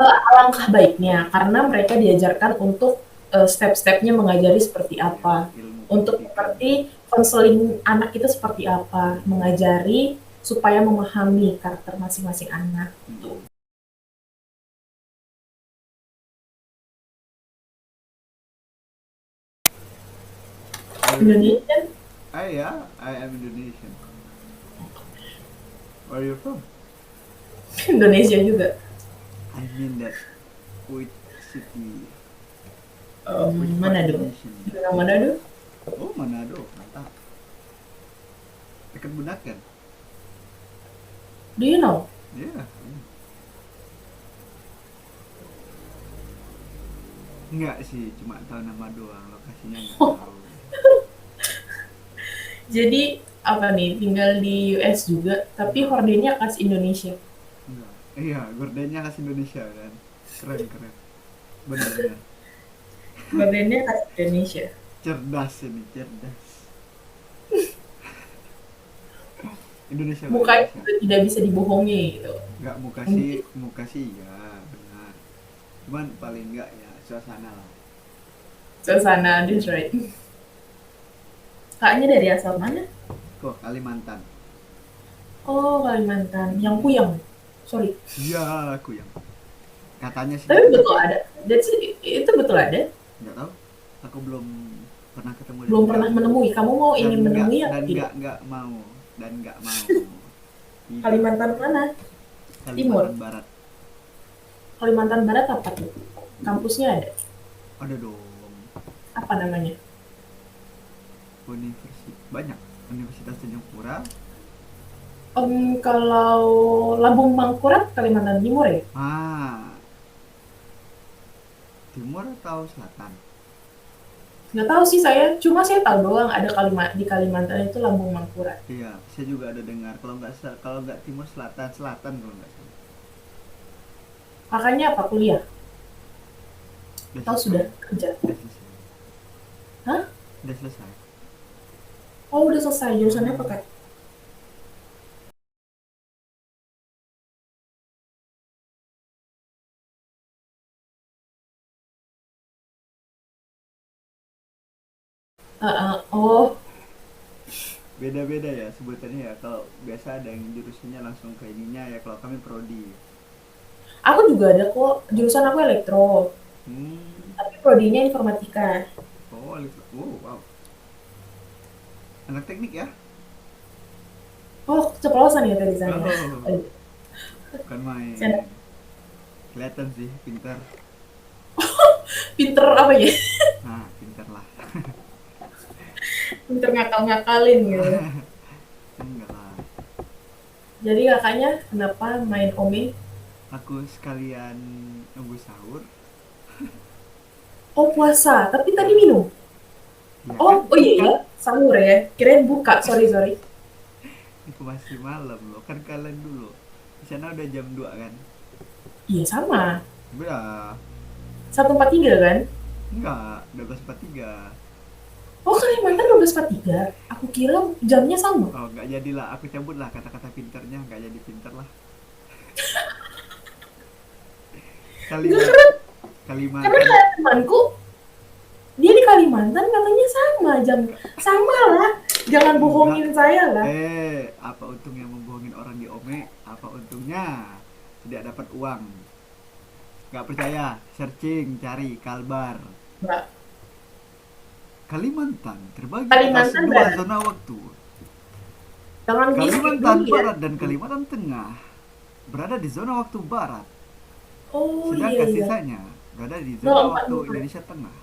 Alangkah baiknya, karena mereka diajarkan untuk, step-stepnya mengajari seperti Ya, apa, ilmu untuk pendidikan mengerti konseling anak itu seperti apa, mengajari supaya memahami karakter masing-masing anak, gitu. mm-mm. Berarti Indonesian, I am Indonesian. Where are you from? Indonesia juga. I mean that which city, which part Manado. Indonesian? Daerah Manado? Oh, Manado, mantap. Dekat Bunaken. Do you know? Ya, yeah. Enggak sih, cuma tahu nama doang, lokasinya nggak tahu. Jadi apa nih, tinggal di US juga, tapi Enggak, hordennya khas Indonesia. enggak. Iya, gordennya khas Indonesia kan. Keren, keren. Bener-bener. Hordennya khas Indonesia. Cerdas ini, cerdas. Indonesia lah, Mukanya Indonesia. juga tidak bisa dibohongi gitu. Enggak, Mungkin muka sih ya, benar. Cuman paling enggak ya suasana lah. suasana, that's right. Kakaknya dari asal mana? Kok Kalimantan? Oh, Kalimantan. Yang Mm-mm. Kuyang. Sorry. Iya, aku yang katanya sih Tapi gitu, betul tapi ada. That's it, itu betul ada. nggak tahu. Aku belum pernah ketemu dan Belum pernah menemui. Kamu mau ingin menemui atau tidak? nggak mau dan nggak mau. Tidak. Kalimantan mana? Timur. Kalimantan Barat. Kalimantan Barat apa tuh? Kampusnya ada. Ada dong. Apa namanya? Universitas banyak. Universitas Tanjung Pura. Kalau Lambung Mangkurat, Kalimantan Timur ya? Ah, timur atau selatan? Nggak tahu sih saya. Cuma saya tahu doang ada di Kalimantan itu Lambung Mangkurat. Iya, saya juga ada dengar. Kalau nggak timur selatan selatan kalau nggak salah. Kakaknya apa kuliah? Udah Atau selesai. sudah kerja? Udah selesai. Hah? Udah selesai. Oh, udah selesai. Jurusannya apa, Kak? Oh, Beda-beda ya sebutannya ya. Kalau biasa ada yang jurusannya langsung ke ininya ya. Kalau kami prodi. aku juga ada kok. Jurusan aku elektro. Hmm. Tapi prodinya informatika. Oh, oh, wow. Anak teknik ya? Oh, keceplosan ya tadi saya. Oh, Oh, bukan saya main. Kelihatan sih, pintar. pinter apa ya? Nah, pintar lah. Pinter ngakal-ngakalin gitu. Enggak lah. Jadi kakaknya kenapa main Ome? Aku sekalian nunggu sahur. Oh, puasa. Tapi tadi Ah, minum. ya Oh, kan oh iya buka. ya. Sahur ya. Kirain buka. Sorry, sorry. Aku masih malam loh. Kan kalian dulu. Di sana udah jam 2 kan? Iya, sama. Udah. 143 kan? Enggak, 12.43. Oh, Kalimantan 12.43. Aku kira jamnya sama. Oh, enggak jadilah. Aku cabut lah kata-kata pinternya. Enggak jadi pinter lah. Enggak, Kalimat karena Kalimantan. kayak temanku, dia di Kalimantan katanya sama jam. Sama lah. Jangan Enggak. bohongin saya lah. Apa untungnya membohongin orang di Ome? Apa untungnya? Tidak dapat uang. Gak percaya? Searching, cari Kalbar. Mbak, Kalimantan terbagi atas Kalimantan dua Barat. zona waktu. Jangan di skip Kalimantan dulu ya. Barat dan Kalimantan Tengah berada di zona waktu Barat, Oh iya sedangkan iya. sisanya berada di zona waktu 044. Indonesia Tengah.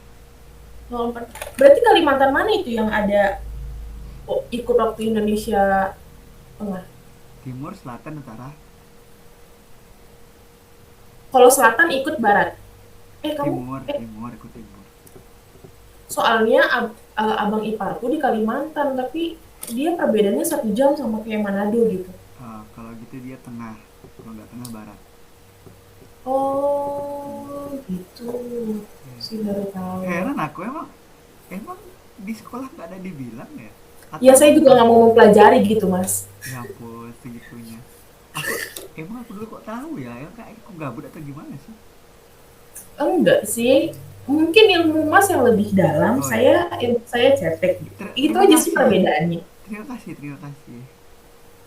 044. Berarti Kalimantan mana itu yang ada ikut waktu Indonesia Tengah? Timur, Selatan, Utara. Kalau selatan ikut barat. Kamu Timur, Timur, ikut Timur. soalnya abang iparku di Kalimantan, tapi dia perbedaannya 1 jam sama kayak Manado gitu. Kalau gitu dia tengah, kalau nggak tengah barat. Oh gitu. Sih baru tahu. Heran aku emang emang di sekolah nggak ada dibilang ya? Ya saya Atau juga nggak mau mempelajari gitu mas. ya ampun segitunya. Aku Emang aku dulu kok tahu ya? Emang kayak aku gabut atau gimana sih? Enggak sih, mungkin ilmu Mas yang lebih dalam, Oh ya. saya ilmu saya cetek gitu. Itu Terima aja sih kasih. perbedaannya. Terima kasih, terima kasih.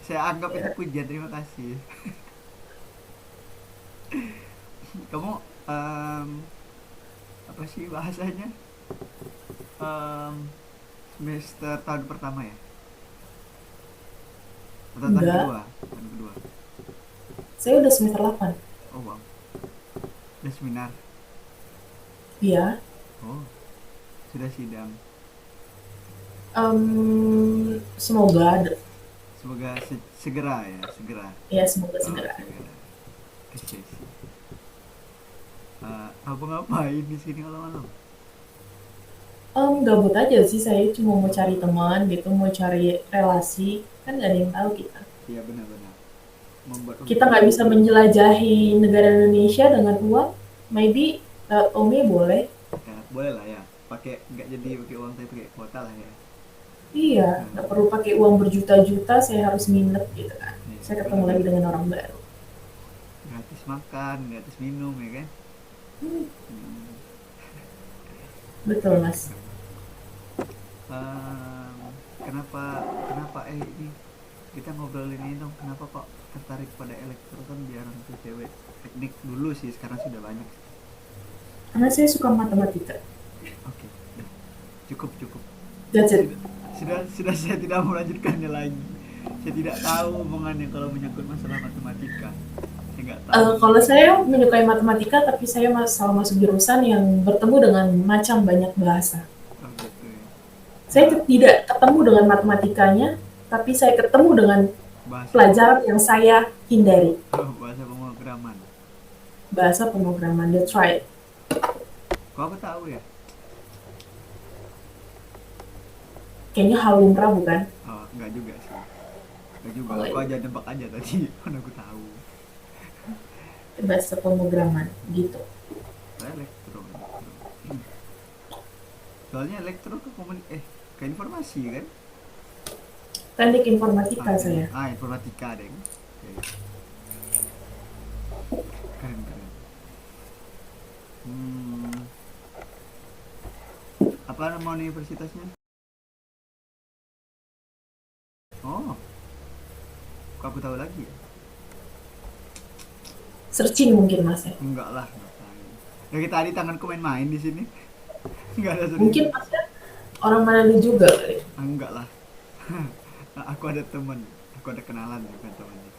Saya anggap itu Ya. pujian, terima kasih. Kamu apa sih bahasanya? Em, Semester tahun pertama ya? Atau tahun Enggak, kedua? Tahun kedua. saya udah semester 8. Oh wow. Udah seminar. Iya. Oh, sudah sidang. Semoga Semoga segera ya, segera. ya semoga Oh, segera. segera. Oke sih. Apa ngapain di sini malam-malam? Gabut aja sih, saya cuma mau cari teman gitu, mau cari relasi, kan nggak ada yang tahu kita. Iya benar-benar. Membuat Kita hubungan. nggak bisa menjelajahi negara Indonesia dengan uang, maybe Ome boleh. Ya, boleh lah ya. Pakai nggak jadi pakai uang tapi pakai kuota lah ya. Iya, nggak perlu Hmm, pakai uang berjuta-juta, saya harus nginep gitu kan. iya, Saya ketemu lagi benar-benar. dengan orang baru. Gratis makan, gratis minum ya kan? Hmm, Hmm, betul keren, mas. keren. Em, kenapa kenapa ini kita ngobrolin ini dong? Kenapa kok tertarik pada elektro kan biar untuk cewek teknik dulu sih sekarang sudah banyak. Karena saya suka matematika. Oke, udah. Cukup cukup. That's it. Sudah saya tidak mau melanjutkannya lagi. Saya tidak tahu omongannya kalau menyangkut masalah matematika. Saya nggak tahu. Kalau saya menyukai matematika, tapi saya selalu masuk jurusan yang bertemu dengan macam banyak bahasa. Oh gitu ya. Saya Nah, tidak ketemu dengan matematikanya, tapi saya ketemu dengan bahasa pelajaran yang saya hindari. oh, bahasa pemrograman. Bahasa pemrograman, that's right. Kok aku tahu ya? Kayaknya hal lumrah bukan? Oh, enggak juga sih. Enggak juga. Oh, Aku aja nebak aja tadi. Mana aku tahu. bahasa pemrograman gitu. Elektro, elektro. Soalnya elektro ke ke informasi kan? Teknik informatika Ah, saya. informatika deh. Oke. Keren keren. Hmm, apa nama universitasnya? Oh, kok aku tahu lagi ya? Searching mungkin mas ya. Enggak lah, ngapain. Dari tadi tanganku main-main di sini. Enggak ada Mungkin serius. masnya orang Manado juga kali. Enggak lah. Aku ada teman, aku ada kenalan bukan temannya.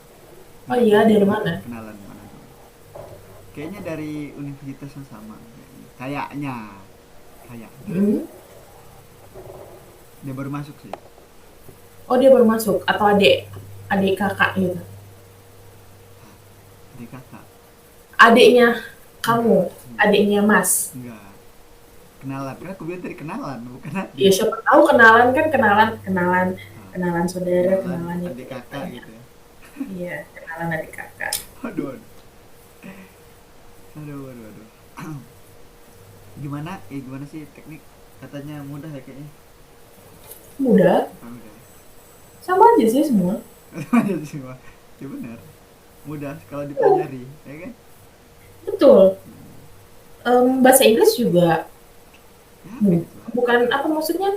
Oh Enggak iya, teman, dari mana? kenalan mana tuh. Kayaknya dari universitas yang sama kayaknya. Kayaknya. Kayaknya. Hmm? Dia baru masuk sih. Oh dia baru masuk atau adik kakak gitu. Adik kakak. Adiknya kamu, Enggak, enggak. adiknya mas. Enggak. Kenalan. Kan aku bilang tadi kenalan, bukan Ya adik. siapa tahu kenalan kan kenalan kenalan Nah, kenalan saudara kenalan kenalan itu adik ya kakak banyak. gitu ya. Iya kenalan adik kakak. Aduh, aduh. Aduh, aduh, aduh. Gimana? Gimana sih teknik? Katanya mudah ya kayaknya. Mudah, Ah, mudah ya. sama aja sih semua. Aja semua. Ya benar. Mudah kalau dipelajari, ya kan? Betul. Hmm. Bahasa Inggris juga Ya hampir itu lah. bukan apa maksudnya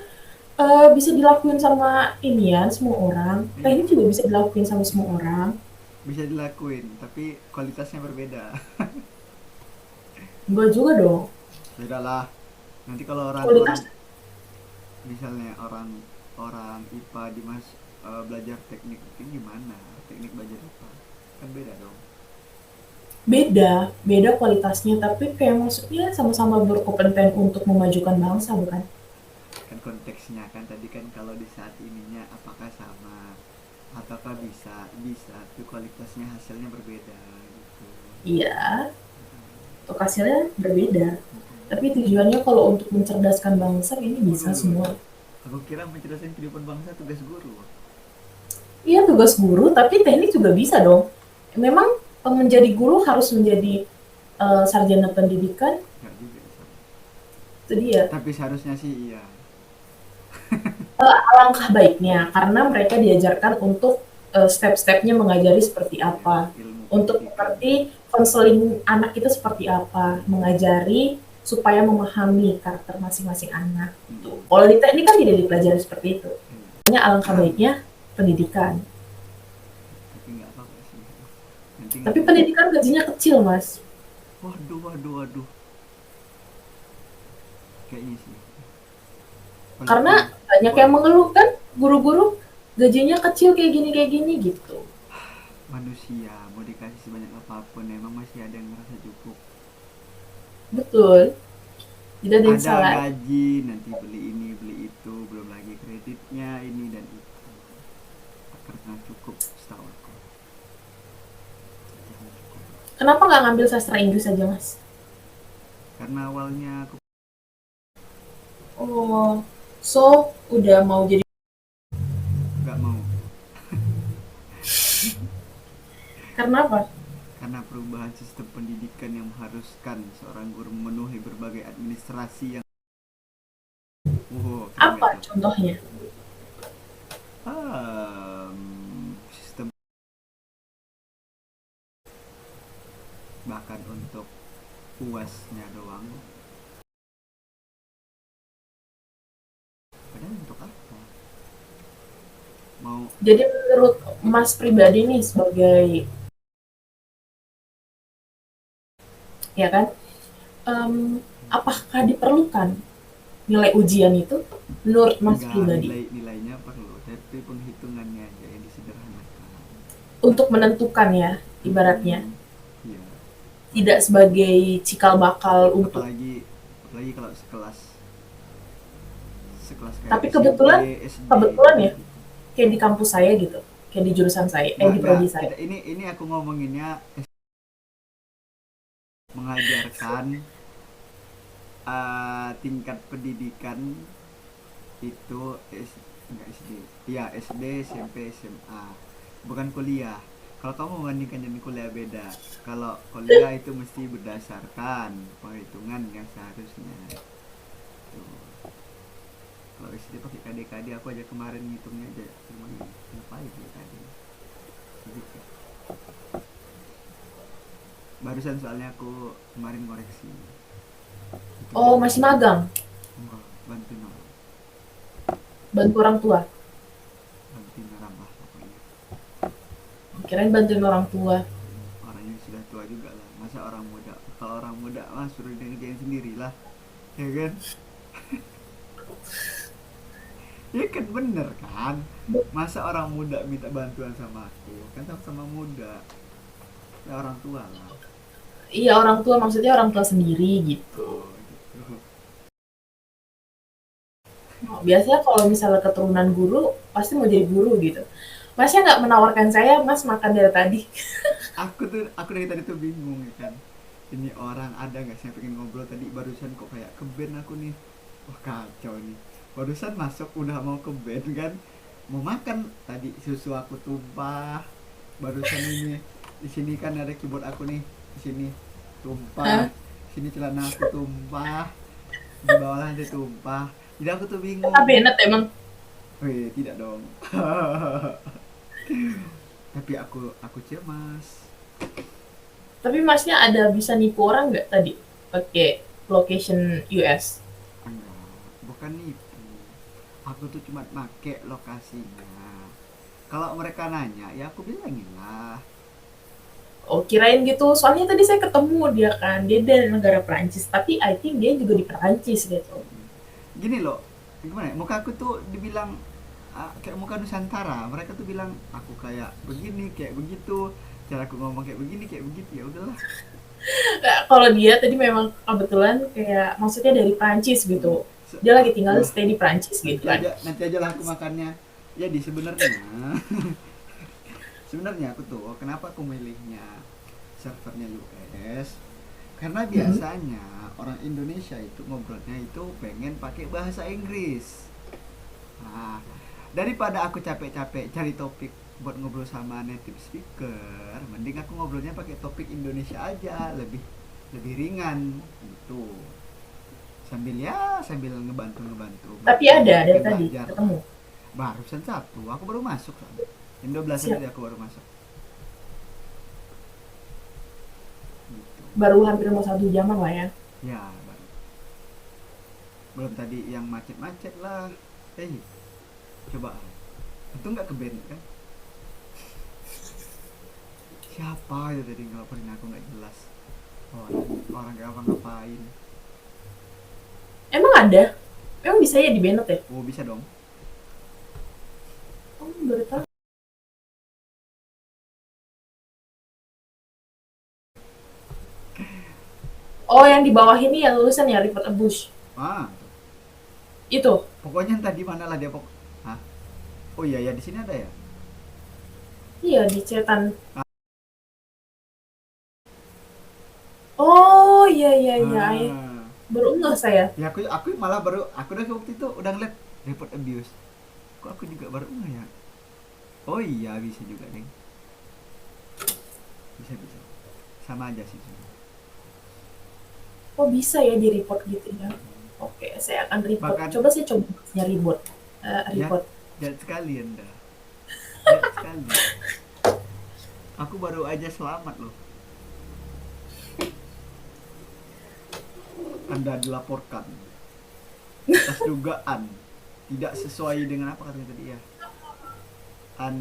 bisa dilakuin sama ini ya semua orang. Iya, Teknik juga bisa dilakuin sama semua orang. bisa dilakuin, tapi kualitasnya berbeda. Enggak juga dong. Beda lah. Nanti kalau orang-orang Kualitas misalnya orang orang IPA belajar teknik itu gimana? Teknik belajar IPA kan beda dong. beda, beda kualitasnya, tapi kayak maksudnya sama-sama berkompeten untuk memajukan bangsa, bukan? Kan konteksnya kan tadi kan kalau di saat ininya apakah sama ataukah bisa bisa tapi kualitasnya hasilnya berbeda gitu. Iya, untuk hasilnya berbeda. Mm-mm. Tapi tujuannya kalau untuk mencerdaskan bangsa ini bisa Waduh, waduh, semua. waduh. Aku kira mencerdaskan kehidupan bangsa tugas guru. Iya tugas guru, tapi teknik juga bisa dong. Memang menjadi guru harus menjadi sarjana pendidikan, Enggak juga sih. itu dia. Tapi seharusnya sih iya. Alangkah baiknya, karena mereka diajarkan untuk step-stepnya mengajari seperti Ya, apa. ilmu untuk pendidikan. mengerti konseling anak itu seperti apa, mengajari supaya memahami karakter masing-masing anak. Gitu. Mm-mm. Kalau di teknik kan tidak dipelajari seperti itu. Iya. Hanya alangkah baiknya pendidikan. Tapi nggak apa-apa sih. Nanti Tapi aku, pendidikan gajinya kecil, Mas. waduh, waduh, waduh, kayaknya sih. Karena Walaupun, banyak yang wal- mengeluh kan, guru-guru gajinya kecil kayak gini gitu. manusia mau dikasih sebanyak apapun, emang masih ada yang merasa cukup. Betul. Tidak ada yang Ada salah. gaji, nanti beli ini, beli itu, belum lagi kreditnya, ini dan itu. Tak pernah cukup setahu aku. Tak pernah cukup. Kenapa nggak ngambil sastra Inggris aja, Mas? Karena awalnya aku Oh, so udah mau jadi. nggak mau. Karena apa? Karena perubahan sistem pendidikan yang mengharuskan seorang guru memenuhi berbagai administrasi yang, wow, keren Apa gak tuh? contohnya? Sistem, bahkan untuk puasnya doang. Padahal untuk apa? Mau, Jadi menurut Mas pribadi nih sebagai, ya kan, apakah diperlukan nilai ujian itu menurut Mas enggak, pribadi nilai-nilainya perlu, tapi penghitungannya aja yang disederhanakan. untuk menentukan ya, ibaratnya Mm-mm. Iya. tidak sebagai cikal bakal untuk. Apalagi, apalagi kalau sekelas, sekelas kayak Tapi SMP, kebetulan, SD kebetulan ya, gitu. kayak di kampus saya gitu, kayak di jurusan saya, Enggak, di enggak. prodi saya. Kita ini aku ngomonginnya mengajarkan tingkat pendidikan itu enggak SD. Iya, SD, SMP, SMA. Bukan kuliah. Kalau kamu membandingkan dengan kuliah beda. Kalau kuliah itu mesti berdasarkan penghitungan yang seharusnya. Tuh. Kalau SD pakai KD-KD, aku aja kemarin ngitungnya aja cuman ngapain KD. Jadi kayak, barusan soalnya aku kemarin koreksi. Oh, Hitung-hitung. masih magang, Enggak, bantuin orang. bantu orang tua. Bantuin orang lah pokoknya. Kirain bantuin orang tua. Orangnya sudah tua juga lah. Masa orang muda? Kalau orang muda mah suruh dia ngerjain sendiri lah. Ya kan? Ya kan bener kan? Masa orang muda minta bantuan sama aku? Kan sama-sama muda. Ya orang tua lah. Iya, orang tua maksudnya orang tua sendiri gitu. Oh gitu. Oh, biasanya kalau misalnya keturunan guru pasti mau jadi guru gitu. Masnya nggak menawarkan saya, Mas makan dari tadi. Aku dari tadi tuh bingung ya kan. Ini orang ada nggak sih yang pengen ngobrol tadi, barusan kok kayak ke band aku nih. Wah kacau nih. Barusan masuk udah mau ke band kan. Mau makan tadi susu aku tumpah. Barusan ini di sini kan ada keyboard aku nih. Di sini tumpah. Hah? Di sini celana aku tumpah. Di bawah lantai tumpah. Jadi aku tuh Kata bingung. Bennett emang. Wih, tidak dong. Tapi aku cemas. Tapi Masnya ada bisa nipu orang nggak tadi pakai location US? Enggak, bukan nipu. Aku tuh cuma make lokasinya. Kalau mereka nanya, ya aku bilangin lah. Oh, kirain gitu. Soalnya tadi saya ketemu dia kan, dia dari negara Prancis, tapi I think dia juga di Prancis gitu. Gini loh, gimana ya? Muka aku tuh dibilang kayak muka Nusantara. Mereka tuh bilang aku kayak begini, kayak begitu. Cara aku ngomong kayak begini, kayak begitu. Ya udahlah. Kalau dia tadi memang kebetulan kayak maksudnya dari Prancis gitu. Dia lagi tinggal Wah, stay di Prancis gitu kan. nanti aja lah aku makannya. Jadi sebenarnya sebenarnya aku tuh kenapa aku milihnya servernya US, karena Mm-mm. biasanya orang Indonesia itu ngobrolnya itu pengen pakai bahasa Inggris. Nah, daripada aku capek-capek cari topik buat ngobrol sama native speaker, mending aku ngobrolnya pakai topik Indonesia aja, lebih lebih ringan gitu. Sambil ya sambil ngebantu ngebantu Tapi ada tadi belajar lah. ketemu. Barusan satu, aku baru masuk soalnya. Jam 12 Siap. tadi aku baru masuk. baru hampir mau 1 jaman lah ya. Ya, baru. Belum tadi yang macet-macet lah. Eh, coba. Untung nggak ke band kan? Siapa itu tadi ngelaporin aku nggak jelas. Orang orang kayak apa ngapain? Emang ada? Emang bisa ya di banned ya? Oh bisa dong. Oh, baru tahu. Oh, yang di bawah ini ya tulisan ya report abuse. Ah, Itu. pokoknya tadi mana lah dia Hah? Oh iya ya di sini ada ya. Iya, di cetan. Oh, iya iya iya. Ah, Baru ngeh saya. ya aku malah baru aku udah waktu itu udah ngeliat report abuse. Kok aku juga baru nggak ya? Oh iya bisa juga deh. Bisa bisa. Sama aja sih sebenarnya. Oh, bisa ya di report gitu ya. Oke, saya akan report. Bahkan Coba saya coba nyari report. ya Report. jahat sekali anda. Jahat sekali. Aku baru aja selamat loh. Anda dilaporkan atas dugaan tidak sesuai dengan apa katanya tadi ya. An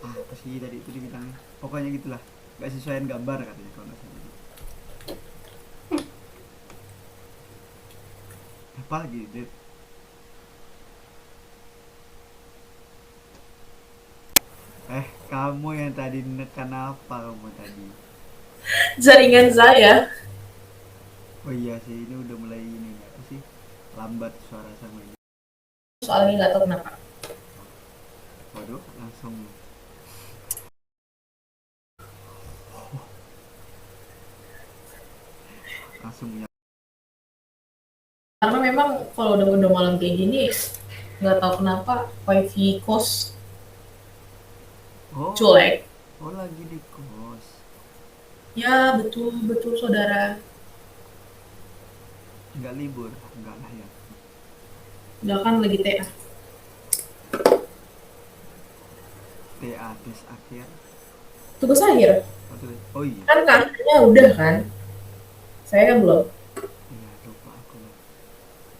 apa sih tadi itu dibilangnya? Pokoknya gitulah. Gak sesuaian gambar katanya kalau nggak salah. Apa lagi? Kamu yang tadi nekan apa kamu tadi? Jaringan saya. Oh iya sih, ini udah mulai ini apa sih? Lambat suara sama ini. Soalnya nggak tahu kenapa. Waduh, langsung ya. Karena memang kalau udah malam kayak gini, nggak tahu kenapa wifi kos Oh, cuek. oh lagi di kos. Ya betul betul saudara. Nggak libur, nggak lah ya. Nggak kan lagi TA. TA tes akhir. Tugas akhir. Oh iya, Kan katanya udah kan. Saya kan belum. iya lupa aku lah.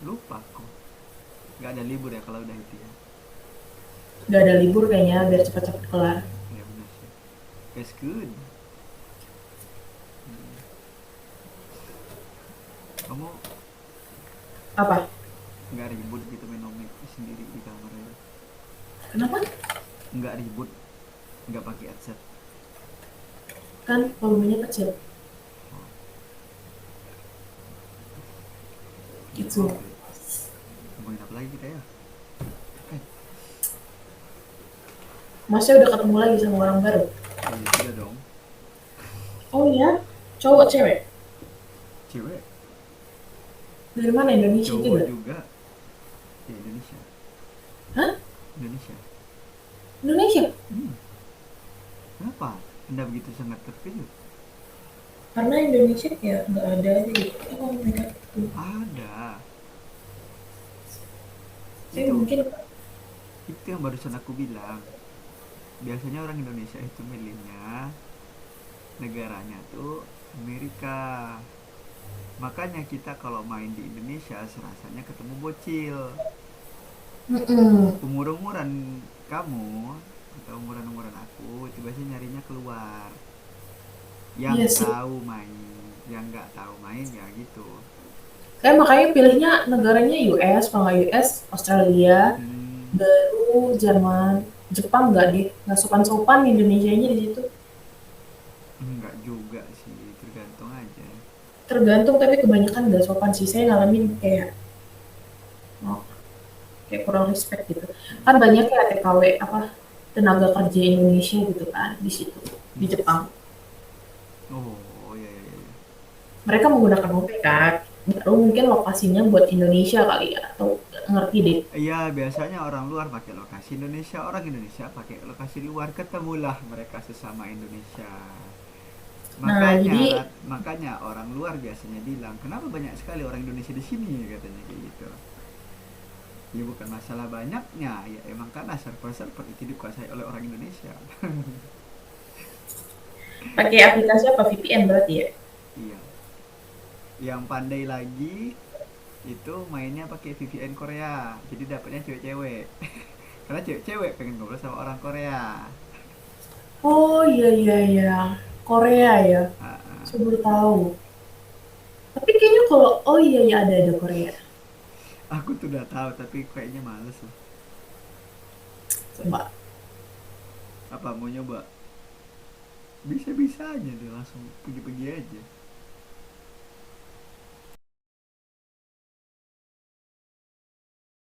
Lupa aku. Nggak ada libur ya kalau udah itu ya. Nggak ada libur kayaknya biar cepat-cepat kelar. Ya benar sih. That's good. Hmm. Kamu Apa? nggak ribut gitu main nomek sendiri di kamar itu? Kenapa? Nggak ribut, nggak pakai headset. Kan volumenya kecil. Oh, Gitu. oke. Ngomongin apa lagi kita ya? Eh, Masnya udah ketemu lagi sama orang baru. oh iya sudah dong. Oh ya? Cowok cewek? Cewek, Dari mana, Indonesia cowok juga? juga. Ya Indonesia, Hah? Indonesia. Indonesia? Hmm, kenapa? Anda begitu sangat terkejut? Karena Indonesia ya nggak ada aja gitu. Oh mereka itu. Ada. Saya Itu mungkin itu yang barusan aku bilang. Biasanya orang Indonesia itu milihnya negaranya tuh Amerika. Makanya kita kalau main di Indonesia serasanya ketemu bocil. mm-mm. Umur-umuran kamu atau umuran-umuran aku itu biasanya nyarinya keluar. Yang Iya sih. tahu main, yang nggak tahu main ya gitu. Kayak makanya pilihnya negaranya US, kalau nggak US, Australia, Hmm, baru Jerman, Jepang nggak deh, nggak sopan-sopan Indonesianya di situ. enggak juga sih, tergantung aja. Tergantung tapi kebanyakan nggak sopan sih. Saya ngalamin kayak oh, kayak kurang respect gitu. Kan Hmm. banyak ya TKW apa tenaga kerja Indonesia gitu kan di situ di Hmm. Jepang. Oh ya ya ya, ya. Mereka menggunakan OP kan. Baru mungkin lokasinya buat Indonesia kali ya atau nggak ngerti deh. Iya, biasanya orang luar pakai lokasi Indonesia, orang Indonesia pakai lokasi luar, ketemulah mereka sesama Indonesia. Nah, jadi Makanya orang luar biasanya bilang, kenapa banyak sekali orang Indonesia di sini katanya kayak gitu. Ya bukan masalah banyaknya, ya emang karena server-server itu dikuasai oleh orang Indonesia. pakai aplikasi apa VPN berarti ya? Iya. Yang pandai lagi itu mainnya pakai VPN Korea, jadi dapatnya cewek-cewek. Karena cewek-cewek pengen ngobrol sama orang Korea. Oh iya iya iya. Korea ya. Ah, ah. Saya baru tahu. Tapi kayaknya kalau oh iya iya ada Korea. Aku tuh udah tahu tapi kayaknya males lah. Coba. Apa mau nyoba? Bisa-bisa aja deh, langsung pergi-pergi aja.